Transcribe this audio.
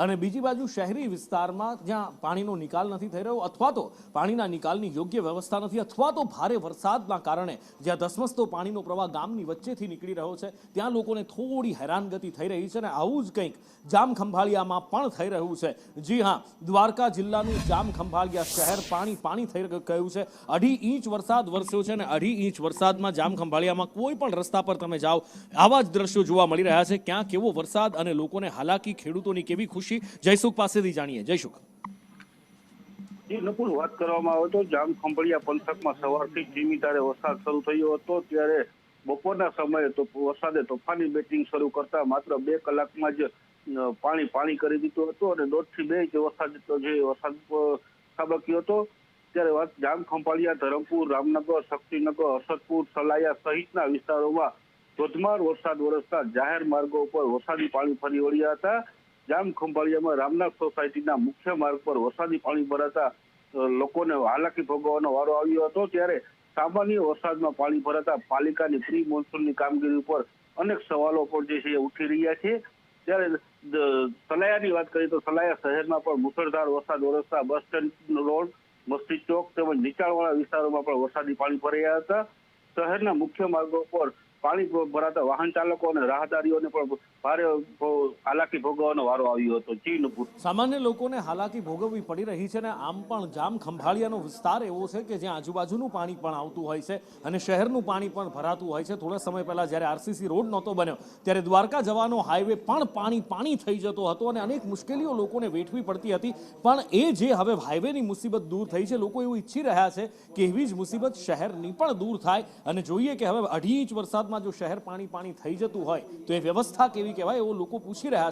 અને બીજી બાજુ શહેરી વિસ્તારમાં જ્યાં પાણીનો નિકાલ નથી થઈ રહ્યો અથવા તો પાણીના નિકાલની યોગ્ય વ્યવસ્થા નથી અથવા તો ભારે વરસાદના કારણે જ્યાં ધસમસતો પાણીનો પ્રવાહ ગામની વચ્ચેથી નીકળી રહ્યો છે ત્યાં લોકોને થોડી હેરાનગતિ થઈ રહી છે અને આવું જ કંઈક જામખંભાળિયામાં પણ થઈ રહ્યું છે। જી હા, દ્વારકા જિલ્લાનું જામખંભાળિયા શહેર પાણી થઈ ગયું છે। 2.5 ઇંચ વરસાદ વરસ્યો છે અને 2.5 ઇંચ વરસાદમાં જામખંભાળિયામાં કોઈ પણ રસ્તા પર તમે જાઓ આવા જ દ્રશ્યો જોવા મળી રહ્યા છે। ક્યાં કેવો વરસાદ અને લોકોને હાલાકી, ખેડૂતોની કેવી ખુશી, જયસુખ પાસેથી જાણીએ। જયસુખ, નકુલ, વાત કરવામાં આવે તો જામખંભાળિયા પંથકમાં સવારથી ધીમી ધારે વરસાદ શરૂ થયો હતો, ત્યારે બપોરના સમયે તો વરસાદે તોફાની બેટિંગ શરૂ કરતા માત્ર 2 કલાકમાં જ પાણી કરી દીધું હતું અને 1.5 થી 2 ઇંચ વરસાદ ખાબક્યો હતો। ત્યારે વાત જામખંભાળિયા, ધરમપુર, રામનગર, શક્તિનગર, હર્ષદપુર, સલાયા સહિતના વિસ્તારોમાં ધોધમાર વરસાદ વરસતા જાહેર માર્ગો ઉપર વરસાદી પાણી ફરી વળ્યા હતા। જામખંભાળિયામાં રામનાથ સોસાયટીના મુખ્ય માર્ગ પર વરસાદી પાણી ભરાતા લોકોને હાલાકી ભોગવવાનો વારો આવ્યો હતો। ત્યારે સામાન્ય વરસાદમાં પાણી ભરાતા પાલિકાની પ્રી મોન્સૂનની કામગીરી ઉપર અનેક સવાલો પણ છે ઉઠી રહ્યા છે। ત્યારે સલાયાની વાત કરીએ તો સલાયા શહેરમાં પણ મુશળધાર વરસાદ વરસતા બસ સ્ટેન્ડ રોડ, મસ્જિદ ચોક તેમજ નીચાણવાળા વિસ્તારોમાં પણ વરસાદી પાણી ભરાયા હતા। શહેરના મુખ્ય માર્ગો પર પાણી ભરાતા વાહન ચાલકો અને રાહદારીઓને પણ ભારે હાલાકી ભોગવવાનો વારો આવ્યો હતો। જી નુપુર, સામાન્ય લોકોને હાલાકી ભોગવવી પડી રહી છે અને આમ પણ જામખંભાળિયાનો વિસ્તાર એવો છે કે જ્યાં આજુબાજુનું પાણી પણ આવતું હોય છે અને શહેરનું પાણી પણ ભરાતું હોય છે। થોડા સમય પહેલા જ્યારે આરસીસી રોડ નહોતો બન્યો ત્યારે દ્વારકા જવાનો હાઈવે પણ પાણી થઈ જતો હતો અને અનેક મુશ્કેલીઓ લોકોને વેઠવી પડતી હતી, પણ એ જે હવે હાઈવેની મુસીબત દૂર થઈ છે, લોકો એવું ઈચ્છી રહ્યા છે કે એવી જ મુસીબત શહેરની પણ દૂર થાય અને જોઈએ કે હવે 2.5 ઇંચ વરસાદમાં જો શહેર પાણી થઈ જતું હોય તો એ વ્યવસ્થા કેવી કહેવાય, એવું લોકો પૂછી રહ્યા છે।